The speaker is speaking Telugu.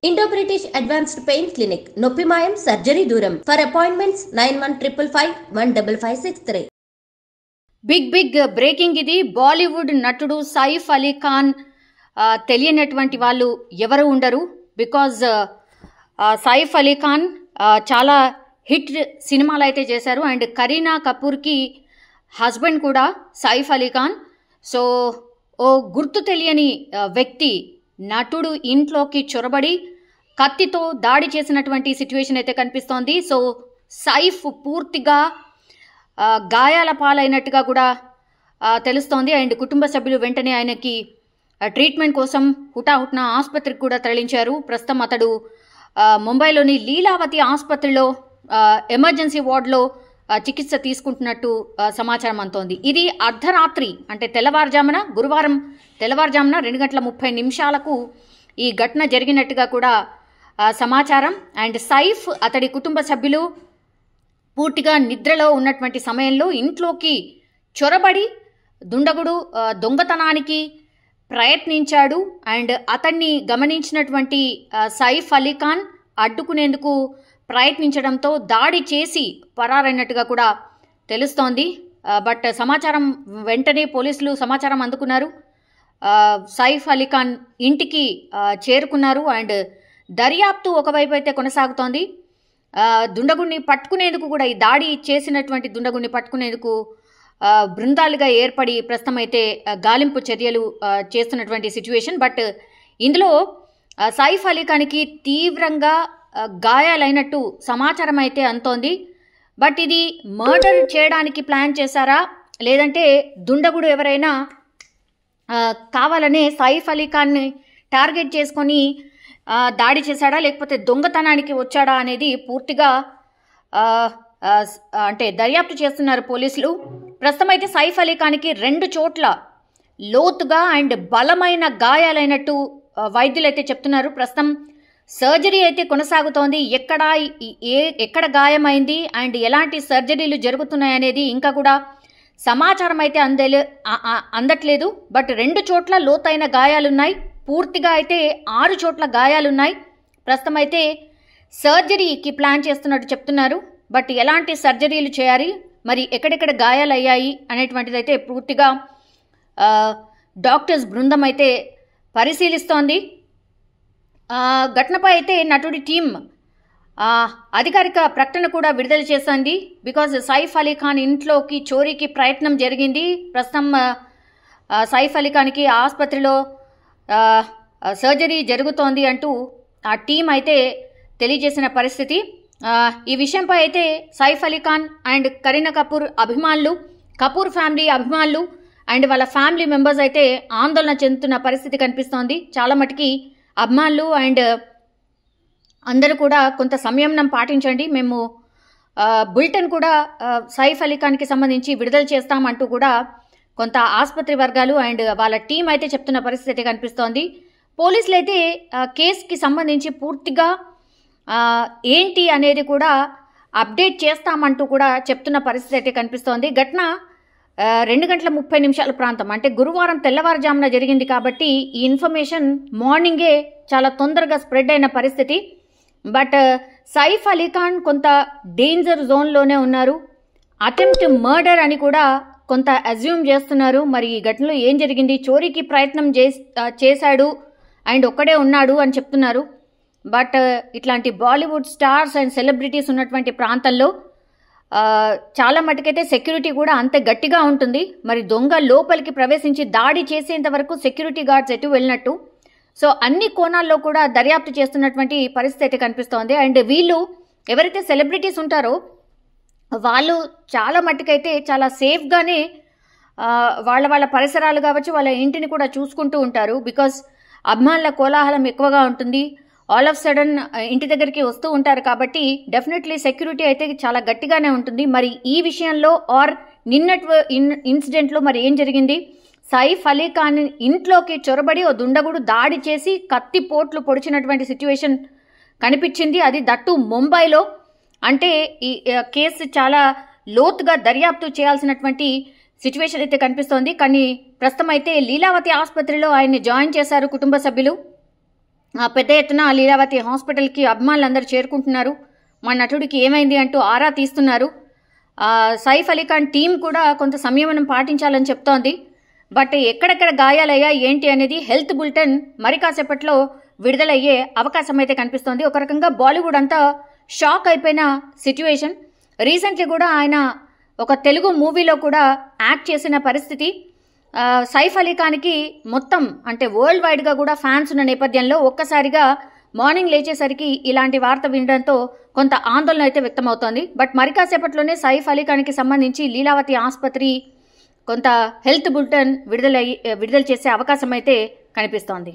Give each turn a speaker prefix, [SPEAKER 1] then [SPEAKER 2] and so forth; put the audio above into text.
[SPEAKER 1] Indo British advanced pain clinic, నొప్పి మాయం, సర్జరీ దూరం. For appointments 9155515563.
[SPEAKER 2] బిగ్ బ్రేకింగ్ ఇది. బాలీవుడ్ నటుడు సైఫ్ అలీ ఖాన్ తెలియనటువంటి వాళ్ళు ఎవరు ఉండరు. బికాజ్ సైఫ్ అలీ ఖాన్ చాలా హిట్ సినిమాలు అయితే చేశారు. అండ్ కరీనా కపూర్కి హస్బెండ్ కూడా సైఫ్ అలీ ఖాన్. సో ఓ గుర్తు తెలియని వ్యక్తి నటుడు ఇంట్లోకి చొరబడి కత్తితో దాడి చేసినటువంటి సిచ్యువేషన్ అయితే కనిపిస్తోంది. సో సైఫ్ పూర్తిగా గాయాల పాలైనట్టుగా కూడా తెలుస్తోంది. అండ్ కుటుంబ సభ్యులు వెంటనే ఆయనకి ట్రీట్మెంట్ కోసం హుటాహుట్న ఆసుపత్రికి కూడా తరలించారు. ప్రస్తుతం అతడు ముంబైలోని లీలావతి ఆసుపత్రిలో ఎమర్జెన్సీ వార్డులో చికిత్స తీసుకుంటున్నట్టు సమాచారం అందుతోంది. ఇది అర్ధరాత్రి అంటే గురువారం తెల్లవారుజామున 2:30 ఈ ఘటన జరిగినట్టుగా కూడా సమాచారం. అండ్ సైఫ్ అతడి కుటుంబ సభ్యులు పూర్తిగా నిద్రలో ఉన్నటువంటి సమయంలో ఇంట్లోకి చొరబడి దుండగుడు దొంగతనానికి ప్రయత్నించాడు. అండ్ అతన్ని గమనించినటువంటి సైఫ్ అలీ ఖాన్ అడ్డుకునేందుకు ప్రయత్నించడంతో దాడి చేసి పరారైనట్టుగా కూడా తెలుస్తోంది. బట్ సమాచారం వెంటనే పోలీసులు సమాచారం అందుకున్నారు. సైఫ్ అలీ ఖాన్ ఇంటికి చేరుకున్నారు. అండ్ దర్యాప్తు ఒకవైపు అయితే కొనసాగుతోంది. దుండగుడిని పట్టుకునేందుకు కూడా ఈ దాడి చేసినటువంటి దుండగుడిని పట్టుకునేందుకు బృందాలుగా ఏర్పడి ప్రస్తుతం అయితే గాలింపు చర్యలు చేస్తున్నటువంటి సిచ్యువేషన్. బట్ ఇందులో సైఫ్ అలీ ఖాన్కి తీవ్రంగా గాయాలైనట్టు సమాచారం అయితే అందుతోంది. బట్ ఇది మర్డర్ చేయడానికి ప్లాన్ చేశారా, లేదంటే దుండగుడు ఎవరైనా కావాలనే సైఫ్ అలీ ఖాన్ని టార్గెట్ చేసుకొని దాడి చేశాడా, లేకపోతే దొంగతనానికి వచ్చాడా అనేది పూర్తిగా అంటే దర్యాప్తు చేస్తున్నారు పోలీసులు. ప్రస్తుతం అయితే సైఫ్ అలీ ఖాన్కి 2 చోట్ల లోతుగా అండ్ బలమైన గాయాలైనట్టు వైద్యులు అయితే చెప్తున్నారు. ప్రస్తుతం సర్జరీ అయితే కొనసాగుతోంది. ఎక్కడ గాయమైంది అండ్ ఎలాంటి సర్జరీలు జరుగుతున్నాయనేది ఇంకా కూడా సమాచారం అయితే అందట్లేదు. బట్ 2 చోట్ల లోతైన గాయాలున్నాయి. పూర్తిగా అయితే 6 చోట్ల గాయాలున్నాయి. ప్రస్తుతం అయితే సర్జరీకి ప్లాన్ చేస్తున్నట్టు చెప్తున్నారు. బట్ ఎలాంటి సర్జరీలు చేయాలి, మరి ఎక్కడెక్కడ గాయాలు అయ్యాయి అనేటువంటిది అయితే పూర్తిగా డాక్టర్స్ బృందం అయితే పరిశీలిస్తోంది. ఘటనపై అయితే నటుడి టీం అధికారిక ప్రకటన కూడా విడుదల చేసింది. బికాజ్ సైఫ్ అలీ ఖాన్ ఇంట్లోకి చోరీకి ప్రయత్నం జరిగింది. ప్రస్తుతం సైఫ్ అలీ ఖాన్కి ఆసుపత్రిలో సర్జరీ జరుగుతోంది అంటూ ఆ టీం అయితే తెలియజేసిన పరిస్థితి. ఈ విషయంపై అయితే సైఫ్ అలీ ఖాన్ అండ్ కరీనా కపూర్ అభిమానులు, కపూర్ ఫ్యామిలీ అభిమానులు అండ్ వాళ్ళ ఫ్యామిలీ మెంబర్స్ అయితే ఆందోళన చెందుతున్న పరిస్థితి కనిపిస్తోంది. చాలా మటుకి అభిమానులు అండ్ అందరూ కూడా కొంత సంయమనం పాటించండి, మేము బులెటిన్ కూడా సైఫ్ అలీ ఖాన్కి సంబంధించి విడుదల చేస్తామంటూ కూడా కొంత ఆసుపత్రి వర్గాలు అండ్ వాళ్ళ టీం అయితే చెప్తున్న పరిస్థితి కనిపిస్తోంది. పోలీసులు అయితే కేసుకి సంబంధించి పూర్తిగా ఏంటి అనేది కూడా అప్డేట్ చేస్తామంటూ కూడా చెప్తున్న పరిస్థితి అయితే కనిపిస్తోంది. ఘటన 2:30 ప్రాంతం అంటే గురువారం తెల్లవారుజామున జరిగింది కాబట్టి ఈ ఇన్ఫర్మేషన్ మార్నింగే చాలా తొందరగా స్ప్రెడ్ అయిన పరిస్థితి. బట్ సైఫ్ అలీ ఖాన్ కొంత డేంజర్ జోన్లోనే ఉన్నారు. అటెంప్ట్ మర్డర్ అని కూడా కొంత అజ్యూమ్ చేస్తున్నారు. మరి ఈ ఘటనలో ఏం జరిగింది, చోరీకి ప్రయత్నం చేశాడు అండ్ ఒక్కడే ఉన్నాడు అని చెప్తున్నారు. బట్ ఇట్లాంటి బాలీవుడ్ స్టార్స్ అండ్ సెలబ్రిటీస్ ఉన్నటువంటి ప్రాంతంలో చాలా మటుకైతే సెక్యూరిటీ కూడా అంత గట్టిగా ఉంటుంది. మరి దొంగ లోపలికి ప్రవేశించి దాడి చేసేంత వరకు సెక్యూరిటీ గార్డ్స్ ఎటు వెళ్ళినట్టు. సో అన్ని కోణాల్లో కూడా దర్యాప్తు చేస్తున్నటువంటి పరిస్థితి అయితే కనిపిస్తోంది. అండ్ వీళ్ళు ఎవరైతే సెలబ్రిటీస్ ఉంటారో వాళ్ళు చాలా మట్టుకైతే చాలా సేఫ్గానే వాళ్ళ పరిసరాలు కావచ్చు, వాళ్ళ ఇంటిని కూడా చూసుకుంటూ ఉంటారు. బికాస్ అభిమానుల కోలాహలం ఎక్కువగా ఉంటుంది. ఆల్ ఆఫ్ సడన్ ఇంటి దగ్గరికి వస్తూ ఉంటారు కాబట్టి డెఫినెట్లీ సెక్యూరిటీ అయితే చాలా గట్టిగానే ఉంటుంది. మరి ఈ విషయంలో ఆర్ నిన్నటి ఇన్సిడెంట్లో మరి ఏం జరిగింది, సైఫ్ అలీ ఖాన్ ఇంట్లోకి చొరబడి ఓ దుండగుడు దాడి చేసి కత్తి పోట్లు పొడిచినటువంటి సిచ్యువేషన్ కనిపించింది. అది దట్టు ముంబైలో. అంటే ఈ కేసు చాలా లోతుగా దర్యాప్తు చేయాల్సినటువంటి సిచ్యువేషన్ అయితే కనిపిస్తోంది. కానీ ప్రస్తుతం అయితే లీలావతి ఆసుపత్రిలో ఆయన్ని జాయిన్ చేశారు కుటుంబ సభ్యులు. పెద్ద ఎత్తున లీలావతి హాస్పిటల్కి అభిమానులందరూ చేరుకుంటున్నారు. మా నటుడికి ఏమైంది అంటూ ఆరా తీస్తున్నారు. సైఫ్ అలీ ఖాన్ టీం కూడా కొంత సంయమనం పాటించాలని చెప్తోంది. బట్ ఎక్కడెక్కడ గాయాలయ్యా ఏంటి అనేది హెల్త్ బులెటిన్ మరి కాసేపట్లో విడుదలయ్యే అవకాశం అయితే కనిపిస్తోంది. ఒక రకంగా బాలీవుడ్ అంతా షాక్ అయిపోయిన సిట్యుయేషన్. రీసెంట్లీ కూడా ఆయన ఒక తెలుగు మూవీలో కూడా యాక్ట్ చేసిన పరిస్థితి. సైఫ్ అలీ ఖాన్కి మొత్తం అంటే వరల్డ్ వైడ్గా కూడా ఫ్యాన్స్ ఉన్న నేపథ్యంలో ఒక్కసారిగా మార్నింగ్ లేచేసరికి ఇలాంటి వార్త వినడంతో కొంత ఆందోళన అయితే వ్యక్తమవుతోంది. బట్ మరి కాసేపట్లోనే సైఫ్ అలీ ఖాన్కి సంబంధించి లీలావతి ఆసుపత్రి కొంత హెల్త్ బులెటిన్ విడుదల చేసే అవకాశం అయితే కనిపిస్తోంది.